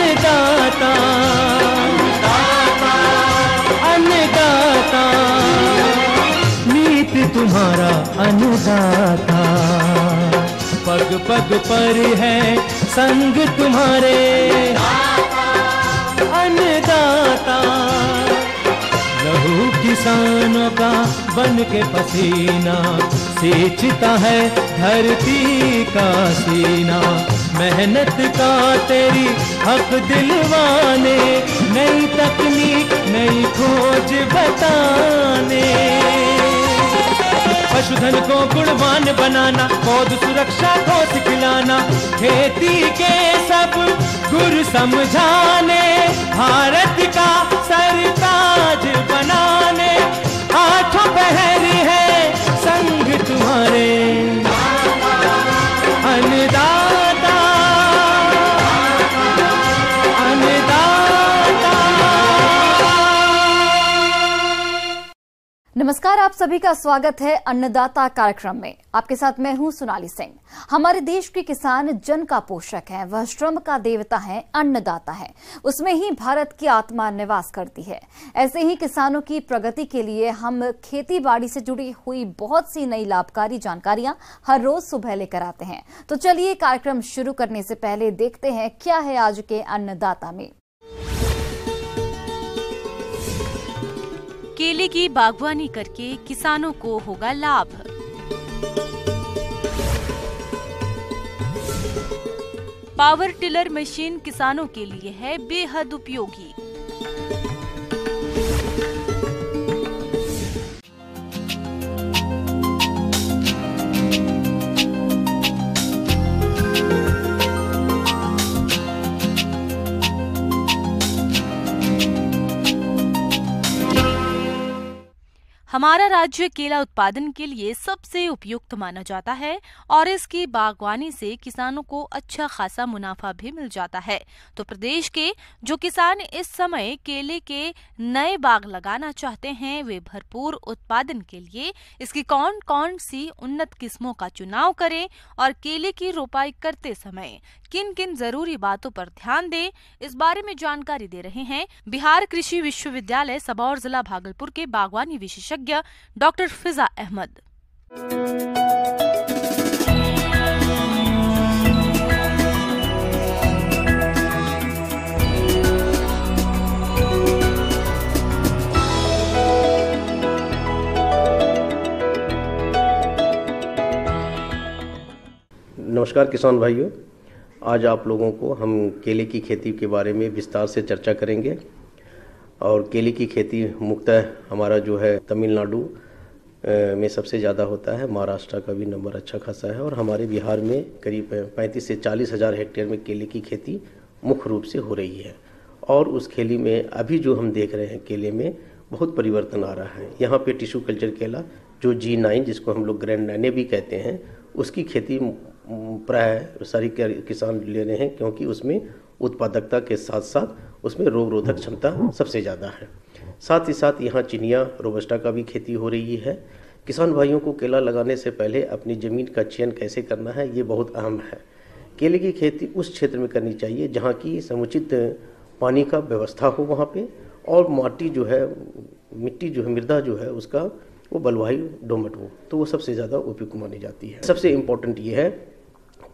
अन्नदाता, अन्नदाता, नीत तुम्हारा अन्नदाता, पग पग पर है संग तुम्हारे अन्नदाता। लहू किसानों का बन के पसीना सींचता है धरती का सीना, मेहनत का तेरी हक दिलवाने, नई तकनीक नई खोज बताने। पशुधन को गुणवान बनाना, पौध सुरक्षा को सिखलाना, खेती के सब गुर समझाने, भारत का सरताज बनाने, आठों पहर है संग तुम्हारे अन्नदाता, अन्नदाता। नमस्कार, आप सभी का स्वागत है अन्नदाता कार्यक्रम में। आपके साथ मैं हूं सोनाली सिंह। हमारे देश के किसान जन का पोषक है, वह श्रम का देवता है, अन्नदाता है। उसमें ही भारत की आत्मा निवास करती है। ऐसे ही किसानों की प्रगति के लिए हम खेती बाड़ी से जुड़ी हुई बहुत सी नई लाभकारी जानकारियां हर रोज सुबह लेकर आते हैं। तो चलिए कार्यक्रम शुरू करने से पहले देखते हैं क्या है आज के अन्नदाता में। केले की बागवानी करके किसानों को होगा लाभ। पावर टिलर मशीन किसानों के लिए है बेहद उपयोगी। हमारा राज्य केला उत्पादन के लिए सबसे उपयुक्त माना जाता है और इसकी बागवानी से किसानों को अच्छा खासा मुनाफा भी मिल जाता है। तो प्रदेश के जो किसान इस समय केले के नए बाग लगाना चाहते हैं, वे भरपूर उत्पादन के लिए इसकी कौन कौन सी उन्नत किस्मों का चुनाव करें और केले की रोपाई करते समय किन किन जरूरी बातों पर ध्यान दें, इस बारे में जानकारी दे रहे हैं बिहार कृषि विश्वविद्यालय सबौर जिला भागलपुर के बागवानी विशेषज्ञ डॉक्टर फिजा अहमद। नमस्कार किसान भाइयों, आज आप लोगों को हम केले की खेती के बारे में विस्तार से चर्चा करेंगे। और केले की खेती मुख्यतः हमारा जो है तमिलनाडु में सबसे ज़्यादा होता है, महाराष्ट्र का भी नंबर अच्छा खासा है और हमारे बिहार में करीब 35 से 40 हज़ार हेक्टेयर में केले की खेती मुख्य रूप से हो रही है। और उस खेती में अभी जो हम देख रहे हैं केले में बहुत परिवर्तन आ रहा है। यहाँ पे टिश्यू कल्चर केला जो G9 जिसको हम लोग ग्रैंड नैने भी कहते हैं, उसकी खेती प्राय सारी किसान ले रहे हैं, क्योंकि उसमें उत्पादकता के साथ साथ उसमें रोग रोधक क्षमता सबसे ज़्यादा है। साथ ही साथ यहाँ चिनिया रोबस्टा का भी खेती हो रही है। किसान भाइयों को केला लगाने से पहले अपनी ज़मीन का चयन कैसे करना है, ये बहुत अहम है। केले की खेती उस क्षेत्र में करनी चाहिए जहाँ की समुचित पानी का व्यवस्था हो वहाँ पे, और माटी जो है, मिट्टी जो है, मृदा जो है उसका वो बलुआही दोमट हो, तो वो सबसे ज़्यादा उपयुक्त मानी जाती है। सबसे इम्पोर्टेंट ये है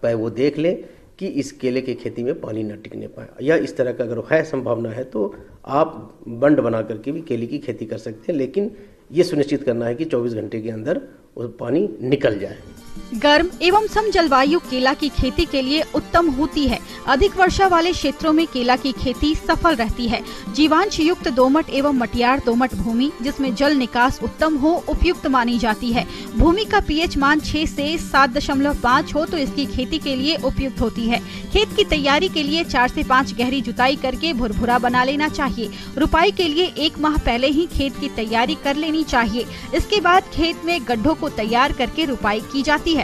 पहले वो देख ले कि इस केले की खेती में पानी न टिकने पाए, या इस तरह का अगर है संभावना है तो आप बंड बना करके भी केले की खेती कर सकते हैं, लेकिन ये सुनिश्चित करना है कि 24 घंटे के अंदर वो पानी निकल जाए। गर्म एवं सम जलवायु केला की खेती के लिए उत्तम होती है। अधिक वर्षा वाले क्षेत्रों में केला की खेती सफल रहती है। जीवांश युक्त दोमट एवं मटियार दोमट भूमि जिसमें जल निकास उत्तम हो उपयुक्त मानी जाती है। भूमि का पीएच मान 6 से 7.5 हो तो इसकी खेती के लिए उपयुक्त होती है। खेत की तैयारी के लिए 4 से 5 गहरी जुताई करके भुरभुरा बना लेना चाहिए। रुपाई के लिए 1 माह पहले ही खेत की तैयारी कर लेनी चाहिए। इसके बाद खेत में गड्ढों को तैयार करके रुपाई की जाती है।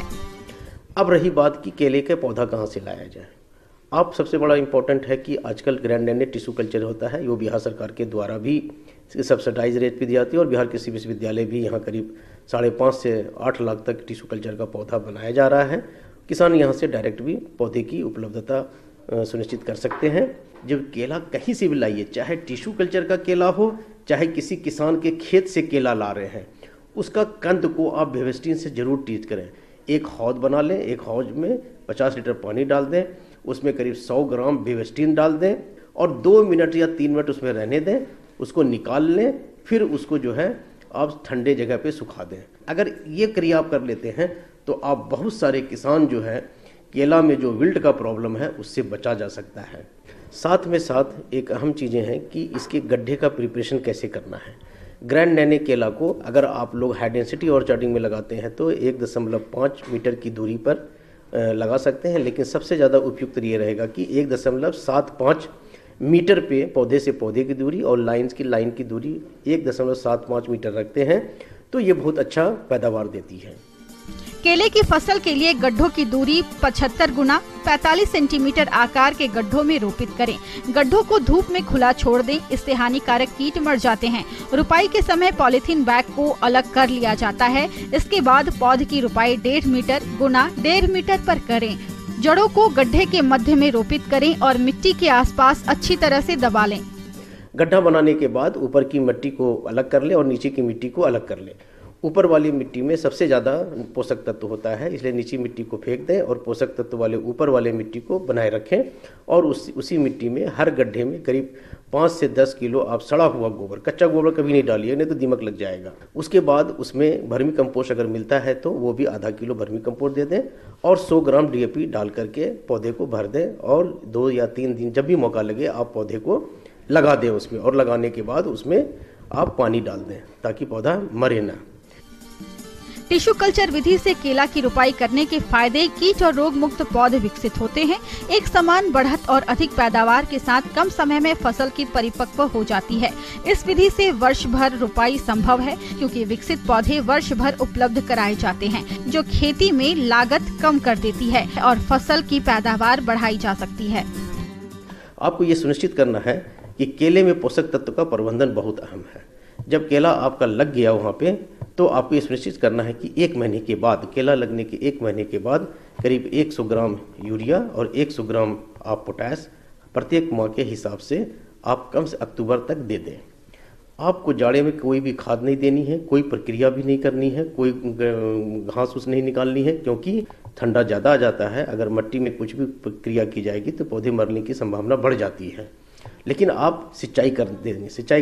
अब रही बात कि केले के पौधा कहाँ से लाया जाए। अब सबसे बड़ा इम्पोर्टेंट है कि आजकल ग्रैंड नैने टिश्यू कल्चर होता है, वो बिहार सरकार के द्वारा भी सब्सिडाइज रेट पे दी जाती है, और बिहार कृषि विश्वविद्यालय भी यहाँ करीब 5.5 से 8 लाख तक टिश्यू कल्चर का पौधा बनाया जा रहा है। किसान यहाँ से डायरेक्ट भी पौधे की उपलब्धता सुनिश्चित कर सकते हैं। जब केला कहीं से भी लाइए, चाहे टिश्यू कल्चर का केला हो, चाहे किसी किसान के खेत से केला ला रहे हैं, उसका कंद को आप बेविस्टिन से जरूर ट्रीट करें। एक हौद बना लें, एक हौद में 50 लीटर पानी डाल दें, उसमें करीब 100 ग्राम बेविस्टिन डाल दें और 2 मिनट या 3 मिनट उसमें रहने दें, उसको निकाल लें, फिर उसको जो है आप ठंडे जगह पे सुखा दें। अगर ये क्रिया आप कर लेते हैं तो आप बहुत सारे किसान जो है केला में जो विल्ट का प्रॉब्लम है उससे बचा जा सकता है। साथ में साथ एक अहम चीज़ें हैं कि इसके गड्ढे का प्रिपरेशन कैसे करना है। ग्रैंड नैने केला को अगर आप लोग हाई डेंसिटी ऑर्चर्डिंग में लगाते हैं तो 1.5 मीटर की दूरी पर लगा सकते हैं, लेकिन सबसे ज़्यादा उपयुक्त ये रहेगा कि 1.75 मीटर पे पौधे से पौधे की दूरी और लाइन की दूरी 1.75 मीटर रखते हैं तो ये बहुत अच्छा पैदावार देती है। केले की फसल के लिए गड्ढों की दूरी 75 गुना 45 सेंटीमीटर आकार के गड्ढों में रोपित करें। गड्ढों को धूप में खुला छोड़ दें, इससे हानिकारक कीट मर जाते हैं। रुपाई के समय पॉलीथीन बैग को अलग कर लिया जाता है। इसके बाद पौध की रुपाई 1.5 मीटर गुना 1.5 मीटर पर करें। जड़ों को गड्ढे के मध्य में रोपित करें और मिट्टी के आसपास अच्छी तरह से दबा लें। गड्ढा बनाने के बाद ऊपर की मिट्टी को अलग कर लें और नीचे की मिट्टी को अलग कर लें। ऊपर वाली मिट्टी में सबसे ज़्यादा पोषक तत्व होता है, इसलिए नीचे मिट्टी को फेंक दें और पोषक तत्व वाले ऊपर वाले मिट्टी को बनाए रखें। और उसी मिट्टी में हर गड्ढे में करीब 5 से 10 किलो आप सड़ा हुआ गोबर, कच्चा गोबर कभी नहीं डालिए, नहीं तो दीमक लग जाएगा। उसके बाद उसमें वर्मी कंपोस्ट अगर मिलता है तो वो भी आधा किलो वर्मी कंपोस्ट दे दें और 100 ग्राम DAP डाल करके पौधे को भर दें और 2 या 3 दिन जब भी मौका लगे आप पौधे को लगा दें उसमें। और लगाने के बाद उसमें आप पानी डाल दें ताकि पौधा मरे ना। टिश्यू कल्चर विधि से केला की रुपाई करने के फायदे, कीट और रोग मुक्त पौधे विकसित होते हैं। एक समान बढ़त और अधिक पैदावार के साथ कम समय में फसल की परिपक्व हो जाती है। इस विधि से वर्ष भर रुपाई संभव है क्योंकि विकसित पौधे वर्ष भर उपलब्ध कराए जाते हैं, जो खेती में लागत कम कर देती है और फसल की पैदावार बढ़ाई जा सकती है। आपको ये सुनिश्चित करना है कि केले में पोषक तत्व का प्रबंधन बहुत अहम है। जब केला आपका लग गया वहाँ पे तो आपको ये सुनिश्चित करना है कि 1 महीने के बाद, केला लगने के 1 महीने के बाद करीब 100 ग्राम यूरिया और 100 ग्राम आप पोटाश प्रत्येक माह के हिसाब से आप कम से अक्टूबर तक दे दें। आपको जाड़े में कोई भी खाद नहीं देनी है, कोई प्रक्रिया भी नहीं करनी है, कोई घास फूस नहीं निकालनी है, क्योंकि ठंडा ज़्यादा आ जाता है। अगर मिट्टी में कुछ भी प्रक्रिया की जाएगी तो पौधे मरने की संभावना बढ़ जाती है। लेकिन आप सिंचाई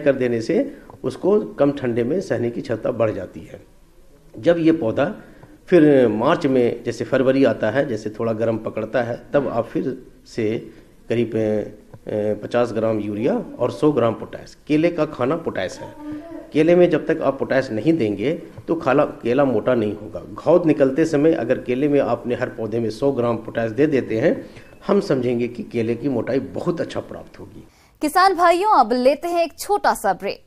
कर देने से उसको कम ठंडे में सहने की क्षमता बढ़ जाती है। जब ये पौधा फिर मार्च में, जैसे फरवरी आता है, जैसे थोड़ा गर्म पकड़ता है, तब आप फिर से करीब 50 ग्राम यूरिया और 100 ग्राम पोटाश। केले का खाना पोटाश है। केले में जब तक आप पोटाश नहीं देंगे तो केला मोटा नहीं होगा। घौद निकलते समय अगर केले में आपने हर पौधे में 100 ग्राम पोटाश दे देते हैं, हम समझेंगे कि केले की मोटाई बहुत अच्छा प्राप्त होगी। किसान भाइयों, अब लेते हैं एक छोटा सा ब्रेक।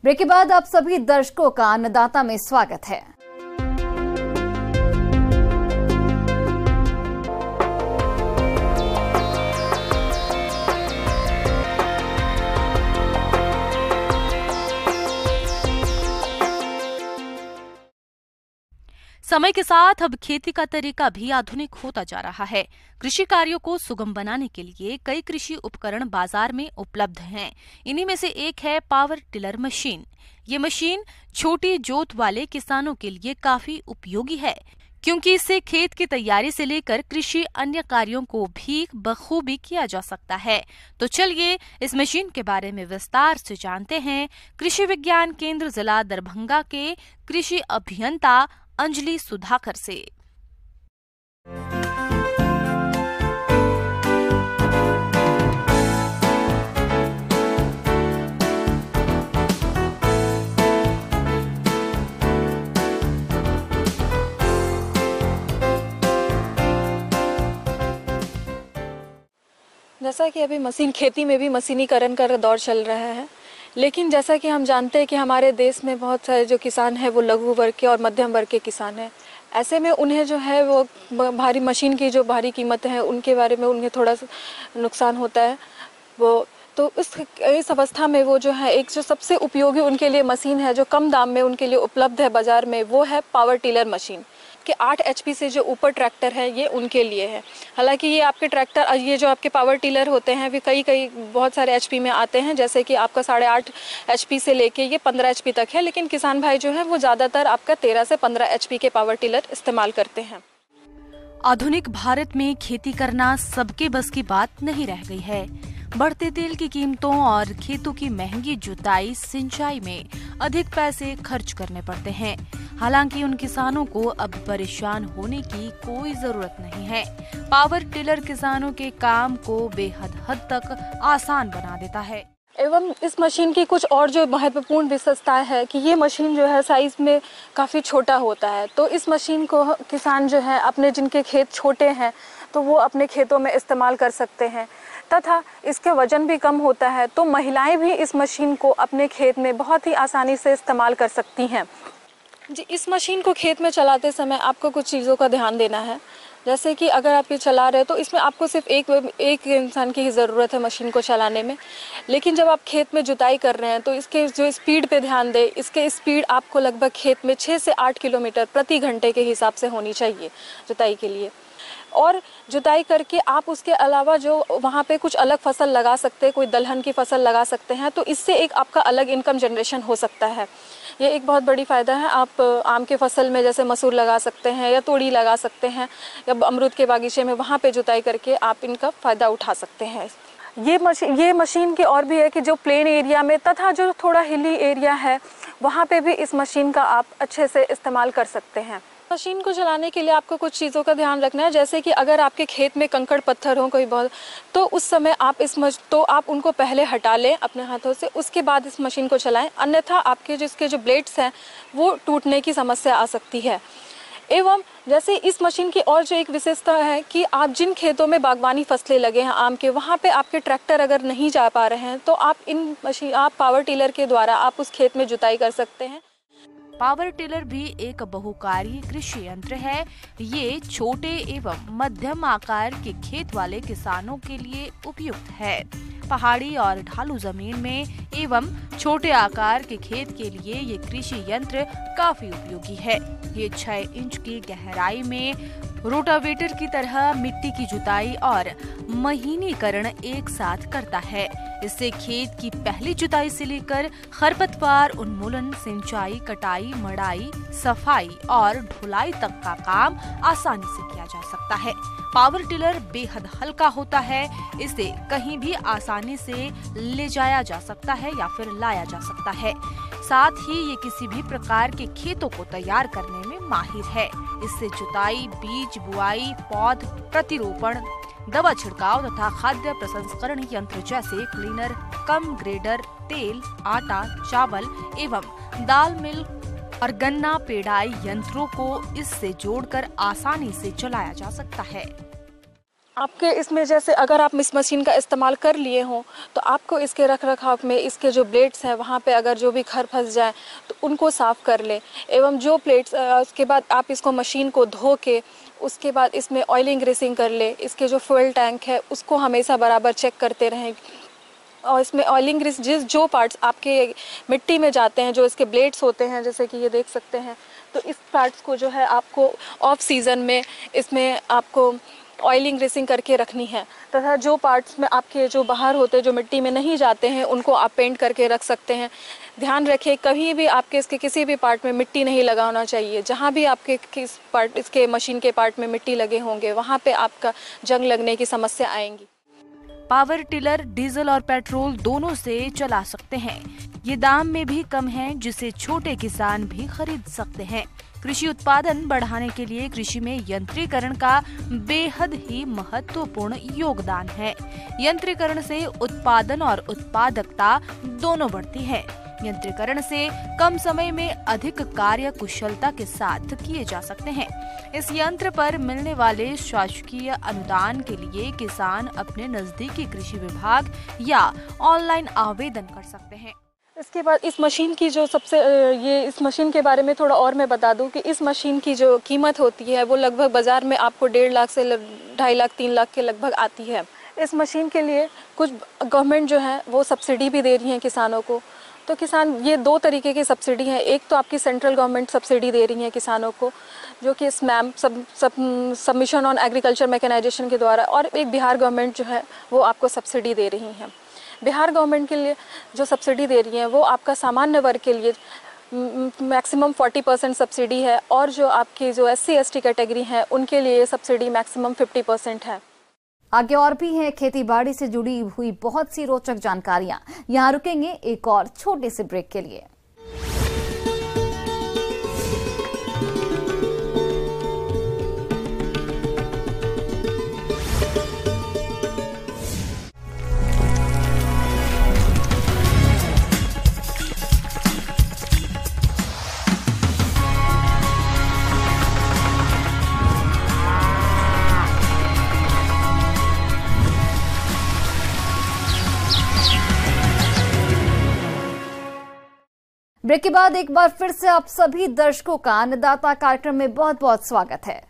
ब्रेक के बाद आप सभी दर्शकों का अन्नदाता में स्वागत है। समय के साथ अब खेती का तरीका भी आधुनिक होता जा रहा है। कृषि कार्यों को सुगम बनाने के लिए कई कृषि उपकरण बाजार में उपलब्ध हैं। इन्हीं में से एक है पावर टिलर मशीन। ये मशीन छोटी जोत वाले किसानों के लिए काफी उपयोगी है, क्योंकि इससे खेत की तैयारी से लेकर कृषि अन्य कार्यों को भी बखूबी किया जा सकता है। तो चलिए इस मशीन के बारे में विस्तार से जानते हैं कृषि विज्ञान केंद्र जिला दरभंगा के कृषि अभियंता अंजलि सुधाकर से। जैसा कि अभी खेती में भी मशीनीकरण का दौर चल रहा है, लेकिन जैसा कि हम जानते हैं कि हमारे देश में बहुत सारे जो किसान हैं वो लघु वर्ग के और मध्यम वर्ग के किसान हैं। ऐसे में उन्हें जो है वो भारी मशीन की जो भारी कीमत है उनके बारे में उन्हें थोड़ा सा नुकसान होता है। वो तो इस अवस्था में वो जो है एक जो सबसे उपयोगी उनके लिए मशीन है जो कम दाम में उनके लिए उपलब्ध है बाज़ार में, वो है पावर टिलर मशीन के 8 HP से जो ऊपर ट्रैक्टर है ये उनके लिए है। हालांकि ये आपके ट्रैक्टर, ये जो आपके पावर टिलर होते हैं वे कई बहुत सारे HP में आते हैं, जैसे कि आपका 8.5 HP से लेके ये 15 HP तक है, लेकिन किसान भाई जो है वो ज़्यादातर आपका 13 से 15 HP के पावर टिलर इस्तेमाल करते हैं। आधुनिक भारत में खेती करना सबके बस की बात नहीं रह गई है। बढ़ते तेल की कीमतों और खेतों की महंगी जुताई सिंचाई में अधिक पैसे खर्च करने पड़ते हैं। हालांकि उन किसानों को अब परेशान होने की कोई जरूरत नहीं है। पावर टिलर किसानों के काम को बेहद हद तक आसान बना देता है। एवं इस मशीन की कुछ और जो महत्वपूर्ण विशेषताएं है कि ये मशीन जो है साइज में काफ़ी छोटा होता है, तो इस मशीन को किसान जो है अपने जिनके खेत छोटे हैं तो वो अपने खेतों में इस्तेमाल कर सकते हैं, तथा इसके वजन भी कम होता है, तो महिलाएं भी इस मशीन को अपने खेत में बहुत ही आसानी से इस्तेमाल कर सकती हैं। जी, इस मशीन को खेत में चलाते समय आपको कुछ चीज़ों का ध्यान देना है। जैसे कि अगर आप ये चला रहे हो तो इसमें आपको सिर्फ एक इंसान की ही ज़रूरत है मशीन को चलाने में, लेकिन जब आप खेत में जुताई कर रहे हैं तो इसके जो स्पीड पे ध्यान दें। इसके स्पीड आपको लगभग खेत में 6 से 8 किलोमीटर प्रति घंटे के हिसाब से होनी चाहिए जुताई के लिए। और जुताई करके आप उसके अलावा जो वहाँ पे कुछ अलग फसल लगा सकते हैं, कोई दलहन की फसल लगा सकते हैं, तो इससे एक आपका अलग इनकम जनरेशन हो सकता है। ये एक बहुत बड़ी फ़ायदा है। आप आम के फसल में जैसे मसूर लगा सकते हैं या तोड़ी लगा सकते हैं, या अमरूद के बागीचे में वहाँ पे जुताई करके आप इनका फ़ायदा उठा सकते हैं। ये मशीन की और भी है कि जो प्लेन एरिया में तथा जो थोड़ा हिली एरिया है वहाँ पे भी इस मशीन का आप अच्छे से इस्तेमाल कर सकते हैं। मशीन को चलाने के लिए आपको कुछ चीज़ों का ध्यान रखना है, जैसे कि अगर आपके खेत में कंकड़ पत्थर हो कोई बहुत, तो उस समय आप उनको पहले हटा लें अपने हाथों से, उसके बाद इस मशीन को चलाएं, अन्यथा आपके जिसके जो ब्लेड्स हैं वो टूटने की समस्या आ सकती है। एवं जैसे इस मशीन की और जो एक विशेषता है कि आप जिन खेतों में बागवानी फसलें लगे हैं आम के, वहाँ पे आपके ट्रैक्टर अगर नहीं जा पा रहे हैं तो आप पावर टिलर के द्वारा आप उस खेत में जुताई कर सकते हैं। पावर टिलर भी एक बहुकारी कृषि यंत्र है। ये छोटे एवं मध्यम आकार के खेत वाले किसानों के लिए उपयुक्त है। पहाड़ी और ढालू जमीन में एवं छोटे आकार के खेत के लिए ये कृषि यंत्र काफी उपयोगी है। ये 6 इंच की गहराई में रोटावेटर की तरह मिट्टी की जुताई और महीनीकरण एक साथ करता है। इससे खेत की पहली जुताई से लेकर खरपतवार उन्मूलन, सिंचाई, कटाई, मड़ाई, सफाई और ढुलाई तक का काम आसानी से किया जा सकता है। पावर टिलर बेहद हल्का होता है, इसे कहीं भी आसानी से ले जाया जा सकता है या फिर लाया जा सकता है। साथ ही ये किसी भी प्रकार के खेतों को तैयार करने में माहिर है। इससे जुताई, बीज बुआई, पौध प्रतिरोपण, दवा छिड़काव तथा खाद्य प्रसंस्करण यंत्र जैसे क्लीनर, कम ग्रेडर, तेल, आटा, चावल एवं दाल मिल और गन्ना पेड़ाई यंत्रों को इससे जोड़कर आसानी से चलाया जा सकता है। आपके इसमें जैसे अगर आप इस मशीन का इस्तेमाल कर लिए हों तो आपको इसके रख रखाव में इसके जो ब्लेड्स हैं वहाँ पे अगर जो भी खर फंस जाए तो उनको साफ़ कर लें। एवं जो प्लेट्स उसके बाद आप इसको मशीन को धो के उसके बाद इसमें ऑयलिंग ग्रीसिंग कर ले। इसके जो फ्यूल टैंक है उसको हमेशा बराबर चेक करते रहें। और इसमें ऑयलिंग ग्रीस जो पार्ट्स आपके मिट्टी में जाते हैं, जो इसके ब्लेड्स होते हैं, जैसे कि ये देख सकते हैं, तो इस पार्ट्स को जो है आपको ऑफ सीज़न में इसमें आपको ऑयलिंग ग्रीसिंग करके रखनी है। तथा जो पार्ट्स में आपके जो बाहर होते हैं, जो मिट्टी में नहीं जाते हैं, उनको आप पेंट करके रख सकते हैं। ध्यान रखें कभी भी आपके इसके किसी भी पार्ट में मिट्टी नहीं लगाना चाहिए। जहाँ भी आपके इसके मशीन के पार्ट में मिट्टी लगे होंगे वहाँ पे आपका जंग लगने की समस्या आएंगी। पावर टिलर डीजल और पेट्रोल दोनों से चला सकते हैं। ये दाम में भी कम है, जिसे छोटे किसान भी खरीद सकते हैं। कृषि उत्पादन बढ़ाने के लिए कृषि में यंत्रीकरण का बेहद ही महत्वपूर्ण योगदान है। यंत्रीकरण से उत्पादन और उत्पादकता दोनों बढ़ती है। यंत्रीकरण से कम समय में अधिक कार्य कुशलता के साथ किए जा सकते हैं। इस यंत्र पर मिलने वाले शासकीय अनुदान के लिए किसान अपने नजदीकी कृषि विभाग या ऑनलाइन आवेदन कर सकते हैं। इसके बाद इस मशीन की जो इस मशीन के बारे में थोड़ा और मैं बता दूं कि इस मशीन की जो कीमत होती है वो लगभग बाज़ार में आपको 1.5 लाख से 2.5 लाख 3 लाख के लगभग आती है। इस मशीन के लिए कुछ गवर्नमेंट जो है वो सब्सिडी भी दे रही है किसानों को। तो किसान, ये 2 तरीके की सब्सिडी है। एक तो आपकी सेंट्रल गवर्नमेंट सब्सिडी दे रही है किसानों को, जो कि SMAM submission on agriculture mechanisation के द्वारा, और एक बिहार गवर्नमेंट जो है वो आपको सब्सिडी दे रही है। बिहार गवर्नमेंट के लिए जो सब्सिडी दे रही है वो आपका सामान्य वर्ग के लिए मैक्सिमम 40% सब्सिडी है, और जो आपकी जो SC ST कैटेगरी है उनके लिए सब्सिडी मैक्सिमम 50% है। आगे और भी हैं खेती बाड़ी से जुड़ी हुई बहुत सी रोचक जानकारियां। यहाँ रुकेंगे एक और छोटे से ब्रेक के लिए। ब्रेक के बाद एक बार फिर से आप सभी दर्शकों का अन्नदाता कार्यक्रम में बहुत बहुत स्वागत है।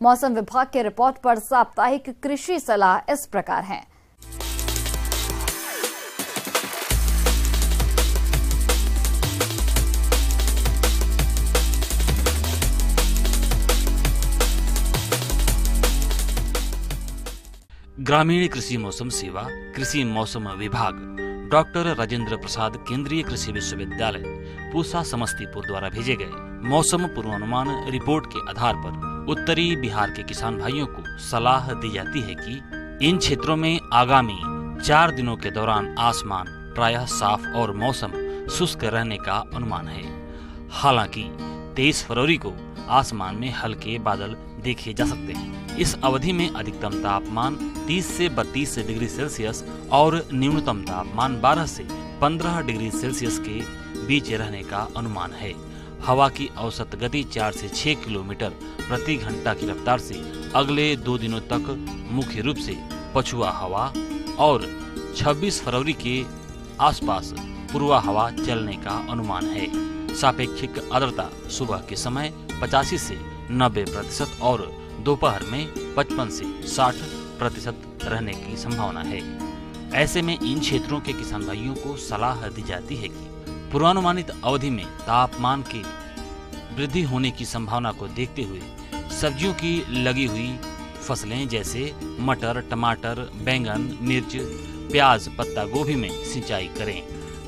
मौसम विभाग के रिपोर्ट पर साप्ताहिक कृषि सलाह इस प्रकार है। ग्रामीण कृषि मौसम सेवा, कृषि मौसम विभाग, डॉक्टर राजेंद्र प्रसाद केंद्रीय कृषि विश्वविद्यालय पूसा समस्तीपुर द्वारा भेजे गए मौसम पूर्वानुमान रिपोर्ट के आधार पर उत्तरी बिहार के किसान भाइयों को सलाह दी जाती है कि इन क्षेत्रों में आगामी 4 दिनों के दौरान आसमान प्रायः साफ और मौसम शुष्क रहने का अनुमान है। हालांकि 23 फरवरी को आसमान में हल्के बादल देखे जा सकते हैं। इस अवधि में अधिकतम तापमान 30 से 32 डिग्री सेल्सियस और न्यूनतम तापमान 12 से 15 डिग्री सेल्सियस के बीच रहने का अनुमान है। हवा की औसत गति 4 से 6 किलोमीटर प्रति घंटा की रफ्तार से अगले 2 दिनों तक मुख्य रूप से पछुआ हवा और 26 फरवरी के आसपास पूर्वा हवा चलने का अनुमान है। सापेक्षिक आर्द्रता सुबह के समय 85 से 90% और दोपहर में 55 से 60% रहने की संभावना है। ऐसे में इन क्षेत्रों के किसान भाइयों को सलाह दी जाती है कि पूर्वानुमानित अवधि में तापमान के वृद्धि होने की संभावना को देखते हुए सब्जियों की लगी हुई फसलें जैसे मटर, टमाटर, बैंगन, मिर्च, प्याज, पत्ता गोभी में सिंचाई करें।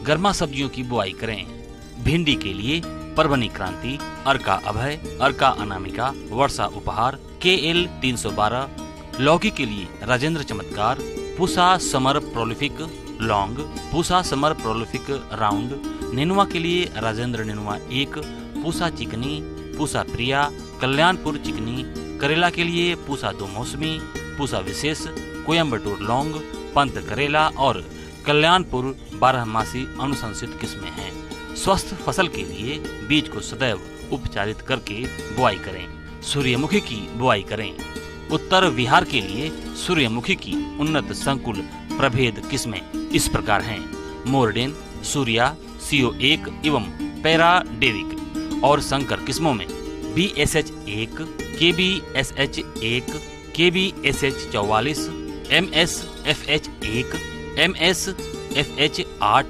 गर्मा सब्जियों की बुआई करें। भिंडी के लिए परभनी क्रांति, अर्का अभय, अर्का अनामिका, वर्षा उपहार, KL 312, लौकी के लिए राजेंद्र चमत्कार, Pusa summer prolific long, Pusa summer prolific round, नेनुआ के लिए राजेंद्र नेनुआ 1, पूसा चिकनी, पूसा प्रिया, कल्याणपुर चिकनी, करेला के लिए पूसा 2 मौसमी, पूसा विशेष, कोयम्बटूर लौंग, पंत करेला और कल्याणपुर 12मासी अनुशंसित किस्में हैं। स्वस्थ फसल के लिए बीज को सदैव उपचारित करके बुआई करें। सूर्यमुखी की बुआई करें। उत्तर बिहार के लिए सूर्यमुखी की उन्नत संकुल प्रभेद किस्में इस प्रकार हैं: मोरडेन, सूर्या, CO1 एवं पैराडेविक। और संकर किस्मों में BSH1, KBSH1, KBSH44, MSFH1, MSFH8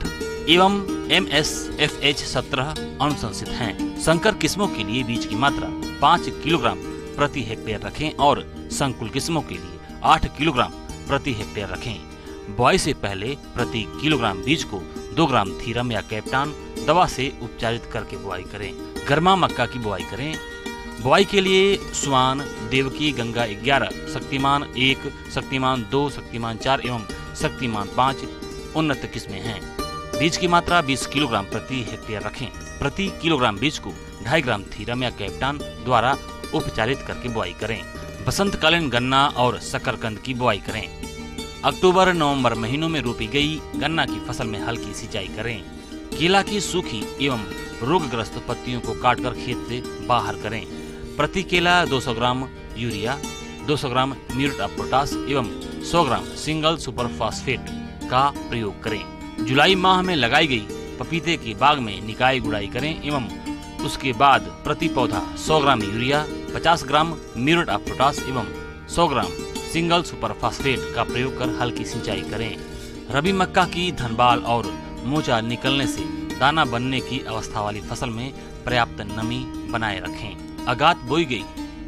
एवं MSFH17 अनुशंसित हैं। संकर किस्मों के लिए बीज की मात्रा 5 किलोग्राम प्रति हेक्टेयर रखें और संकुल किस्मों के लिए 8 किलोग्राम प्रति हेक्टेयर रखें। बुआई से पहले प्रति किलोग्राम बीज को 2 ग्राम थीरम या कैप्टान दवा से उपचारित करके बुआई करें। गर्मा मक्का की बुआई करें। बुआई के लिए स्वान, देवकी, गंगा 11, शक्तिमान 1, शक्तिमान 2, शक्तिमान 4 एवं शक्तिमान 5 उन्नत किस्में हैं। बीज की मात्रा 20 किलोग्राम प्रति हेक्टेयर रखें। प्रति किलोग्राम बीज को 2.5 ग्राम थीरम या कैप्टान द्वारा उपचारित करके बुआई करें। बसंतकालीन गन्ना और शकरकंद की बुआई करें। अक्टूबर नवंबर महीनों में रोपी गई गन्ना की फसल में हल्की सिंचाई करें। केला की सूखी एवं रोगग्रस्त पत्तियों को काटकर खेत से बाहर करें। प्रति केला 200 gram urea, 200 gram muriate of potash एवं 100 ग्राम सिंगल सुपर फास्फेट का प्रयोग करें। जुलाई माह में लगाई गई पपीते की बाग में निकाई गुड़ाई करें एवं उसके बाद प्रति पौधा 100 gram urea, 50 gram muriate of potash एवं 100 ग्राम सिंगल सुपर फास्फेट का प्रयोग कर हल्की सिंचाई करें। रबी मक्का की धनबाल और मोचा निकलने से दाना बनने की अवस्था वाली फसल में पर्याप्त नमी बनाए रखें। अगात बोई गई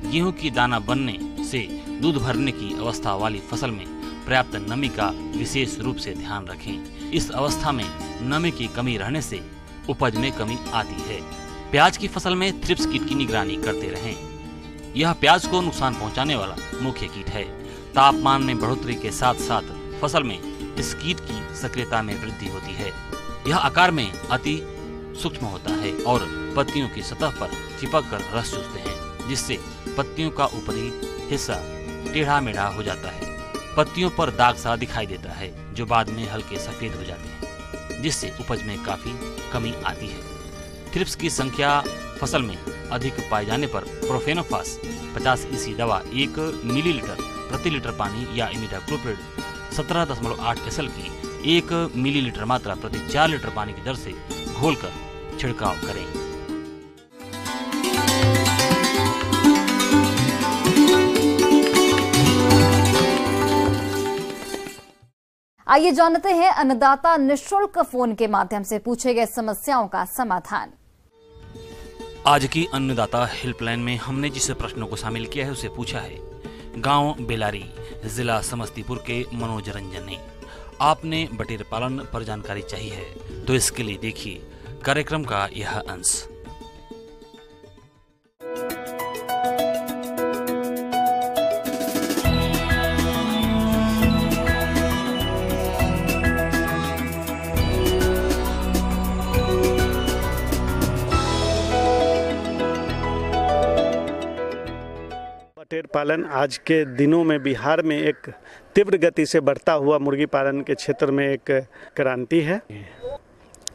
गेहूं की दाना बनने से दूध भरने की अवस्था वाली फसल में पर्याप्त नमी का विशेष रूप से ध्यान रखें। इस अवस्था में नमी की कमी रहने से उपज में कमी आती है। प्याज की फसल में थ्रिप्स कीट की निगरानी करते रहें। यह प्याज को नुकसान पहुंचाने वाला मुख्य कीट है। तापमान में बढ़ोतरी के साथ साथ फसल में इस कीट की सक्रियता में वृद्धि होती है। यह आकार में अति सूक्ष्म होता है और पत्तियों की सतह पर चिपक कर रस चूसते हैं, जिससे पत्तियों का ऊपरी हिस्सा टेढ़ा मेढ़ा हो जाता है। पत्तियों पर दाग सा दिखाई देता है जो बाद में हल्के सफेद हो जाते हैं, जिससे उपज में काफी कमी आती है। थ्रिप्स की संख्या फसल में अधिक पाए जाने पर प्रोफेनोफास 50 ईसी दवा 1 मिलीलीटर प्रति लीटर पानी या इमिडाक्लोप्रिड 17.8 SL की 1 मिलीलीटर मात्रा प्रति 4 लीटर पानी की दर से घोलकर छिड़काव करें। आइए जानते हैं अन्नदाता निःशुल्क फोन के माध्यम से पूछे गए समस्याओं का समाधान। आज की अन्नदाता हेल्पलाइन में हमने जिस प्रश्नों को शामिल किया है उसे पूछा है गांव बेलारी, जिला समस्तीपुर के मनोज रंजन ने। आपने बटेर पालन पर जानकारी चाहिए है तो इसके लिए देखिए कार्यक्रम का यह अंश। बटेर पालन आज के दिनों में बिहार में एक तीव्र गति से बढ़ता हुआ मुर्गी पालन के क्षेत्र में एक क्रांति है।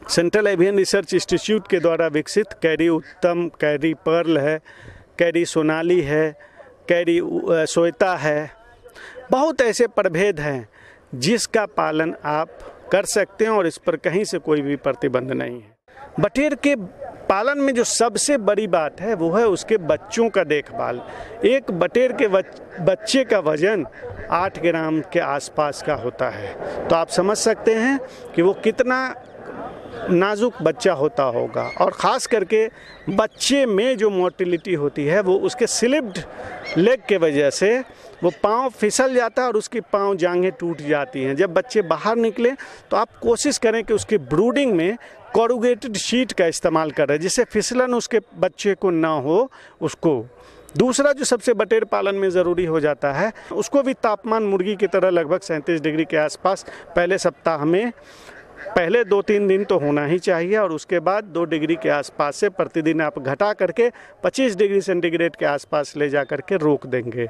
सेंट्रल एवियन रिसर्च इंस्टीट्यूट के द्वारा विकसित कैरी उत्तम, कैरी पर्ल है, कैरी सोनाली है, कैरी श्वेता है, बहुत ऐसे प्रभेद हैं जिसका पालन आप कर सकते हैं और इस पर कहीं से कोई भी प्रतिबंध नहीं है। बटेर के पालन में जो सबसे बड़ी बात है वो है उसके बच्चों का देखभाल। एक बटेर के बच्चे का वजन 8 ग्राम के आसपास का होता है, तो आप समझ सकते हैं कि वो कितना नाजुक बच्चा होता होगा। और ख़ास करके बच्चे में जो मोटिलिटी होती है वो उसके स्लिप्ड लेग के वजह से वो पाँव फिसल जाता है और उसकी पाँव जांघें टूट जाती हैं। जब बच्चे बाहर निकले तो आप कोशिश करें कि उसकी ब्रूडिंग में कोरुगेटेड शीट का इस्तेमाल करें जिससे फिसलन उसके बच्चे को ना हो। उसको दूसरा जो सबसे बटेर पालन में ज़रूरी हो जाता है उसको भी तापमान मुर्गी की तरह लगभग 37 डिग्री के आसपास पहले सप्ताह में पहले 2-3 दिन तो होना ही चाहिए और उसके बाद 2 डिग्री के आसपास से प्रतिदिन आप घटा करके 25 डिग्री सेंटीग्रेड के आसपास ले जा करके रोक देंगे।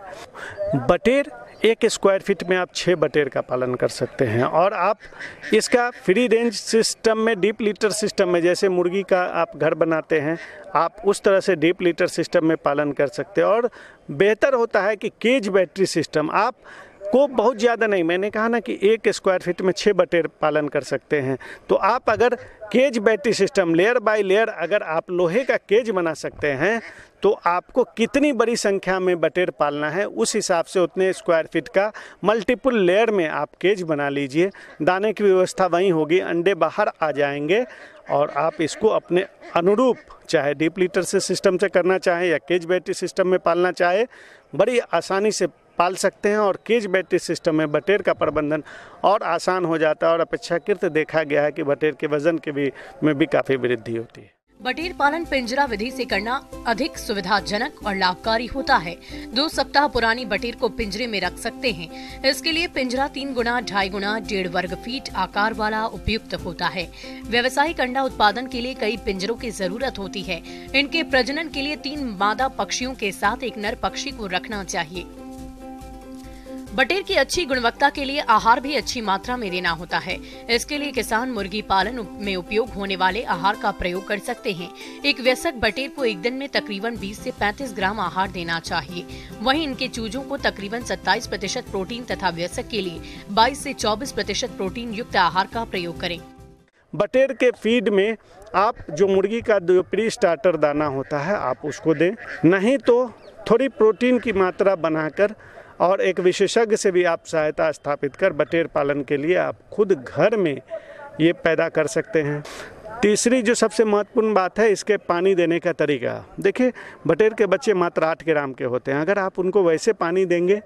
बटेर 1 स्क्वायर फीट में आप 6 बटेर का पालन कर सकते हैं और आप इसका फ्री रेंज सिस्टम में डीप लीटर सिस्टम में जैसे मुर्गी का आप घर बनाते हैं आप उस तरह से डीप लीटर सिस्टम में पालन कर सकते हैं। और बेहतर होता है कि केज बैटरी सिस्टम आप को बहुत ज़्यादा नहीं, मैंने कहा ना कि 1 स्क्वायर फीट में 6 बटेर पालन कर सकते हैं, तो आप अगर cage battery system layer by layer अगर आप लोहे का केज बना सकते हैं तो आपको कितनी बड़ी संख्या में बटेर पालना है उस हिसाब से उतने स्क्वायर फीट का मल्टीपल लेयर में आप केज बना लीजिए। दाने की व्यवस्था वहीं होगी, अंडे बाहर आ जाएंगे और आप इसको अपने अनुरूप चाहे डीप लीटर से सिस्टम से करना चाहें या केज बैटरी सिस्टम में पालना चाहे बड़ी आसानी से पाल सकते हैं। और केज बैटरी सिस्टम में बटेर का प्रबंधन और आसान हो जाता है और अपेक्षाकृत देखा गया है कि बटेर के वजन के में भी काफ़ी वृद्धि होती है। बटेर पालन पिंजरा विधि से करना अधिक सुविधाजनक और लाभकारी होता है। 2 सप्ताह पुरानी बटेर को पिंजरे में रख सकते हैं। इसके लिए पिंजरा 3 गुना 2.5 गुना 1.5 वर्ग फीट आकार वाला उपयुक्त होता है। व्यावसायिक अंडा उत्पादन के लिए कई पिंजरों की जरूरत होती है। इनके प्रजनन के लिए 3 मादा पक्षियों के साथ एक नर पक्षी को रखना चाहिए। बटेर की अच्छी गुणवत्ता के लिए आहार भी अच्छी मात्रा में देना होता है। इसके लिए किसान मुर्गी पालन में उपयोग होने वाले आहार का प्रयोग कर सकते हैं। एक वयस्क बटेर को एक दिन में तकरीबन 20 से 35 ग्राम आहार देना चाहिए। वहीं इनके चूजों को तकरीबन 27% प्रोटीन तथा वयस्क के लिए 22 से 24% प्रोटीन युक्त आहार का प्रयोग करें। बटेर के फीड में आप जो मुर्गी का जो प्री स्टार्टर दाना होता है आप उसको दें, नहीं तो थोड़ी प्रोटीन की मात्रा बनाकर और एक विशेषज्ञ से भी आप सहायता स्थापित कर बटेर पालन के लिए आप खुद घर में ये पैदा कर सकते हैं। तीसरी जो सबसे महत्वपूर्ण बात है, इसके पानी देने का तरीका। देखिए, बटेर के बच्चे मात्र 8 ग्राम के होते हैं। अगर आप उनको वैसे पानी देंगे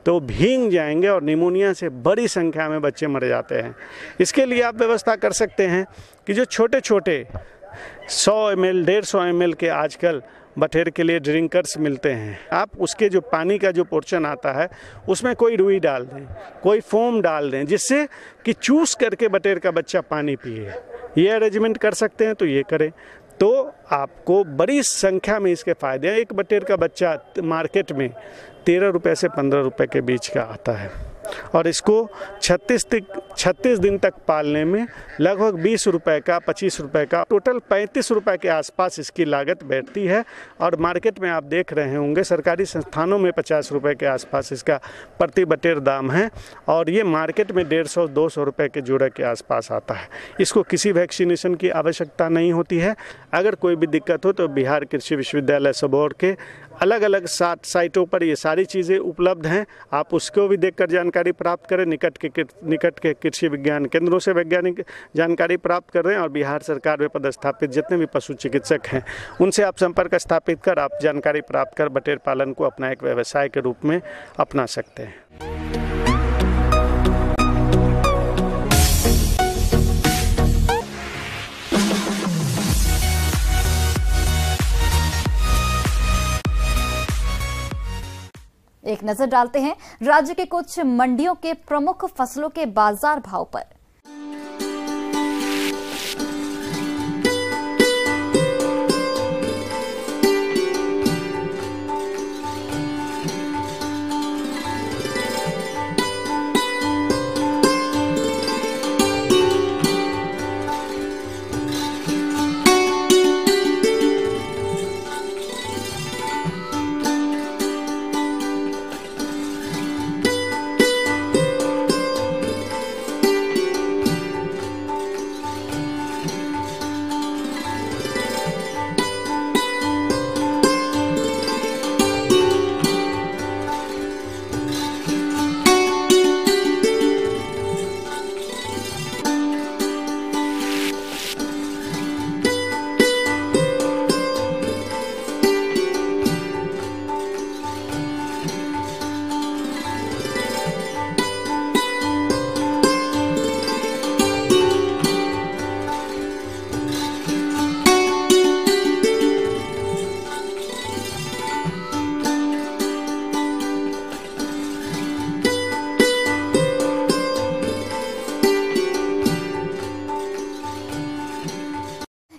तो भीग जाएंगे और निमोनिया से बड़ी संख्या में बच्चे मर जाते हैं। इसके लिए आप व्यवस्था कर सकते हैं कि जो छोटे छोटे 100 ml 150 ml के आजकल बटेर के लिए ड्रिंकर्स मिलते हैं, आप उसके जो पानी का जो पोर्शन आता है उसमें कोई रुई डाल दें, कोई फोम डाल दें, जिससे कि चूस करके बटेर का बच्चा पानी पिए। ये अरेंजमेंट कर सकते हैं तो ये करें, तो आपको बड़ी संख्या में इसके फायदे हैं। एक बटेर का बच्चा मार्केट में 13 रुपये से 15 रुपये के बीच का आता है और इसको 36 दिन तक पालने में लगभग 20 रुपये का 25 रुपये का टोटल 35 रुपये के आसपास इसकी लागत बैठती है। और मार्केट में आप देख रहे होंगे सरकारी संस्थानों में 50 रुपये के आसपास इसका प्रति बटेर दाम है और ये मार्केट में 150-200 रुपये के जोड़े के आसपास आता है। इसको किसी वैक्सीनेशन की आवश्यकता नहीं होती है। अगर कोई भी दिक्कत हो तो बिहार कृषि विश्वविद्यालय सबौर के अलग अलग साइटों पर ये सारी चीज़ें उपलब्ध हैं, आप उसको भी देखकर जानकारी प्राप्त करें। निकट के कृषि विज्ञान केंद्रों से वैज्ञानिक जानकारी प्राप्त कर रहे हैं और बिहार सरकार में पदस्थापित जितने भी पशु चिकित्सक हैं उनसे आप संपर्क स्थापित कर आप जानकारी प्राप्त कर बटेर पालन को अपना एक व्यवसाय के रूप में अपना सकते हैं। एक नजर डालते हैं राज्य के कुछ मंडियों के प्रमुख फसलों के बाजार भाव पर।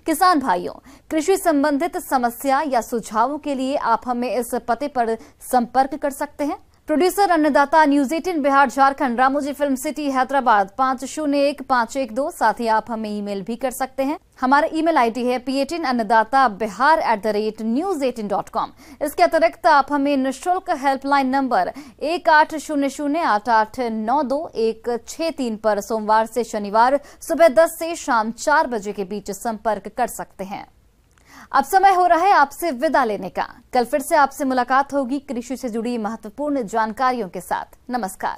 किसान भाइयों, कृषि संबंधित समस्या या सुझावों के लिए आप हमें इस पते पर संपर्क कर सकते हैं। प्रोड्यूसर अन्नदाता news 18 Bihar Jharkhand, Ramoji film city Hyderabad 501512। साथ ही आप हमें ईमेल भी कर सकते हैं। हमारा ईमेल आईडी है p18annadatabihar@news18.com। इसके अतिरिक्त आप हमें निःशुल्क हेल्पलाइन नंबर 1800-8892-163 पर सोमवार से शनिवार सुबह 10 से शाम 4 बजे के बीच संपर्क कर सकते हैं। अब समय हो रहा है आपसे विदा लेने का। कल फिर से आपसे मुलाकात होगी कृषि से जुड़ी महत्वपूर्ण जानकारियों के साथ। नमस्कार।